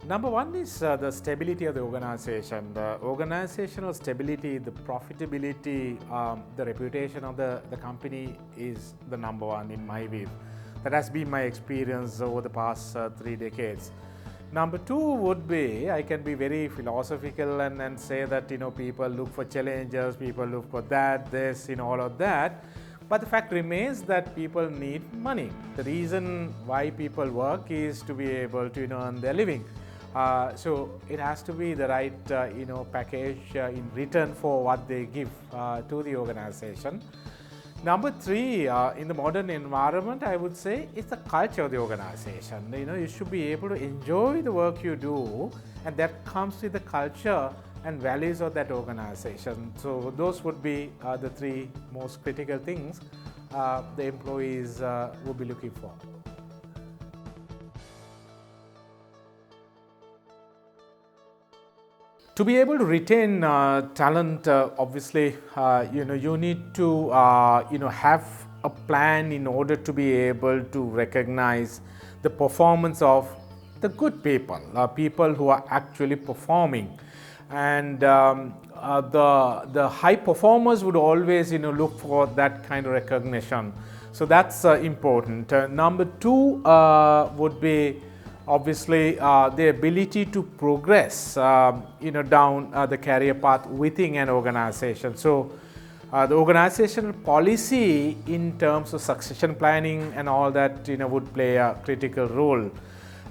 Number one is the stability of the organization. The organizational stability, the profitability, the reputation of the company is the number one in my view. That has been my experience over the past 3 decades. Number two would be, I can be very philosophical and say that people look for challenges, people look for that, this, all of that. But the fact remains that people need money. The reason why people work is to be able to earn their living. So it has to be the right package in return for what they give to the organization. Number three, in the modern environment, I would say it's the culture of the organization. You should be able to enjoy the work you do, and that comes with the culture and values of that organization. So those would be the three most critical things the employees would be looking for. To be able to retain talent, obviously, you need to, have a plan in order to be able to recognize the performance of the good people, people who are actually performing. And the high performers would always, look for that kind of recognition. So that's important. Number two would be obviously the ability to progress down the career path within an organization. So the organizational policy in terms of succession planning and all that would play a critical role.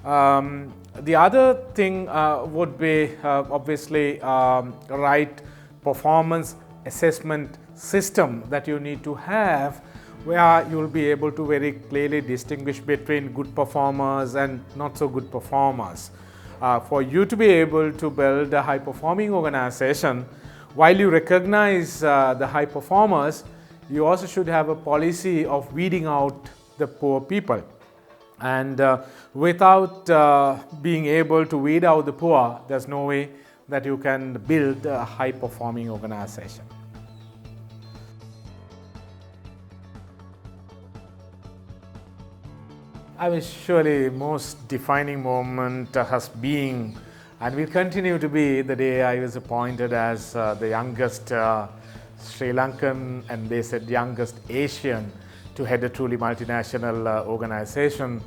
The other thing would be obviously right performance assessment system that you need to have, where you will be able to very clearly distinguish between good performers and not so good performers. For you to be able to build a high performing organization, while you recognize the high performers, you also should have a policy of weeding out the poor people. And without being able to weed out the poor, there's no way that you can build a high performing organization. I mean, surely most defining moment has been and will continue to be the day I was appointed as the youngest Sri Lankan, and they said youngest Asian, to head a truly multinational organization.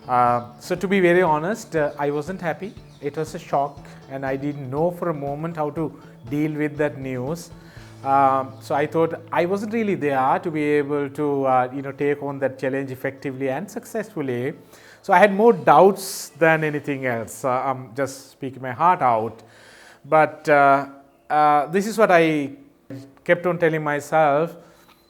So to be very honest, I wasn't happy. It was a shock, and I didn't know for a moment how to deal with that news. So I thought I wasn't really there to be able to take on that challenge effectively and successfully. So I had more doubts than anything else. I'm just speaking my heart out. But this is what I kept on telling myself.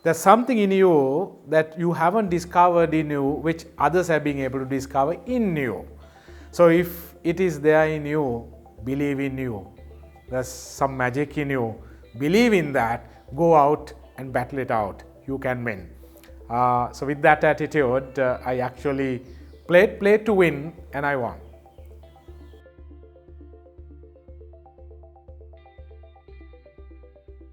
There's something in you that you haven't discovered in you, which others have been able to discover in you. So if it is there in you, believe in you. There's some magic in you. Believe in that, go out and battle it out. You can win. So with that attitude, I actually played to win, and I won.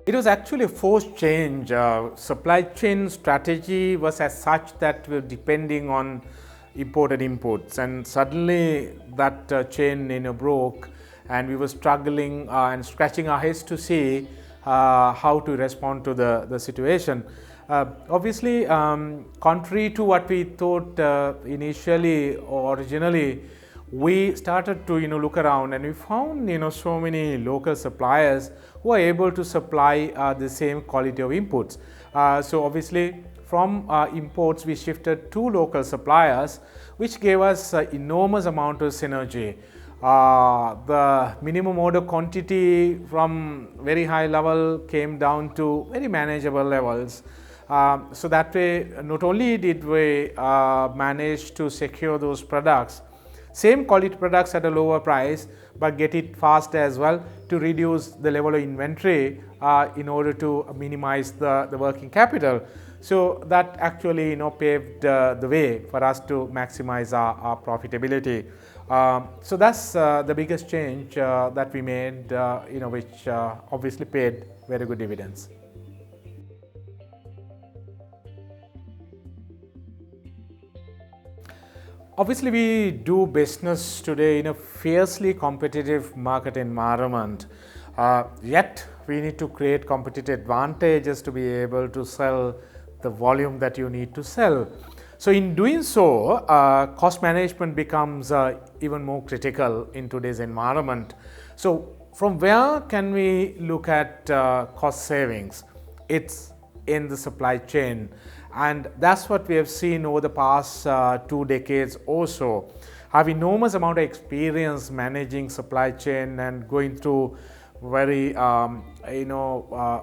It was actually a forced change. Supply chain strategy was as such that we were depending on imported inputs, and suddenly that chain broke, and we were struggling and scratching our heads to see how to respond to the situation. Obviously, contrary to what we thought initially or originally, we started to look around, and we found so many local suppliers who are able to supply the same quality of inputs. So obviously, from imports we shifted to local suppliers, which gave us enormous amount of synergy. The minimum order quantity from very high level came down to very manageable levels. So that way, not only did we manage to secure those products, same quality products at a lower price, but get it fast as well to reduce the level of inventory in order to minimize the working capital. So that actually paved the way for us to maximize our profitability. So that's the biggest change that we made, which obviously paid very good dividends. Obviously, we do business today in a fiercely competitive market environment. Yet, we need to create competitive advantages to be able to sell the volume that you need to sell. So, in doing so, cost management becomes even more critical in today's environment. So, from where can we look at cost savings? It's in the supply chain, and that's what we have seen over the past 2 decades or so. Have enormous amount of experience managing supply chain and going through very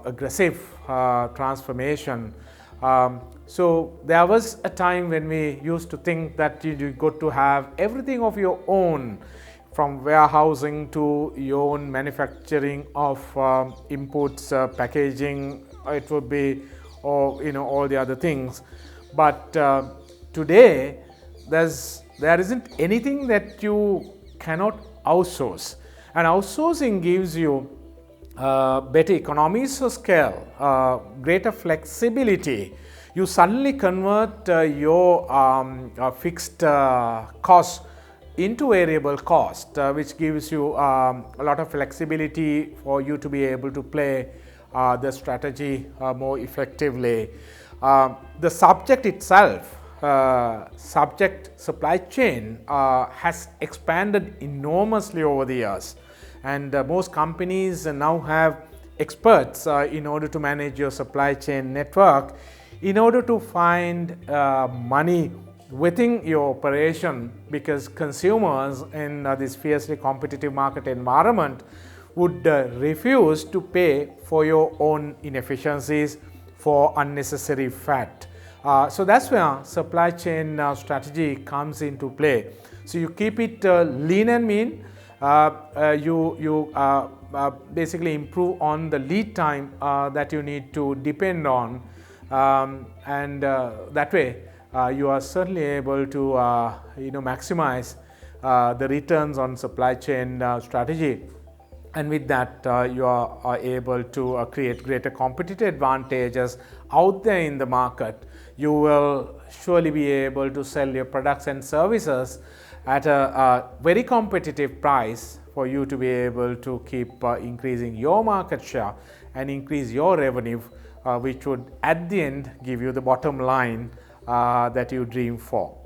aggressive transformation. So there was a time when we used to think that you got to have everything of your own, from warehousing to your own manufacturing of inputs, packaging, it would be, or all the other things. But today there isn't anything that you cannot outsource, and outsourcing gives you better economies of scale, greater flexibility. You suddenly convert your fixed cost into variable cost, which gives you a lot of flexibility for you to be able to play the strategy more effectively. The subject itself, subject supply chain, has expanded enormously over the years, and most companies now have experts in order to manage your supply chain network, in order to find money within your operation, because consumers in this fiercely competitive market environment would refuse to pay for your own inefficiencies, for unnecessary fat. So that's where supply chain strategy comes into play. So you keep it lean and mean. You basically improve on the lead time that you need to depend on, and that way you are certainly able to maximize the returns on supply chain strategy. And with that, you are able to create greater competitive advantages out there in the market. You will surely be able to sell your products and services at a very competitive price for you to be able to keep increasing your market share and increase your revenue, which would at the end give you the bottom line that you dream for.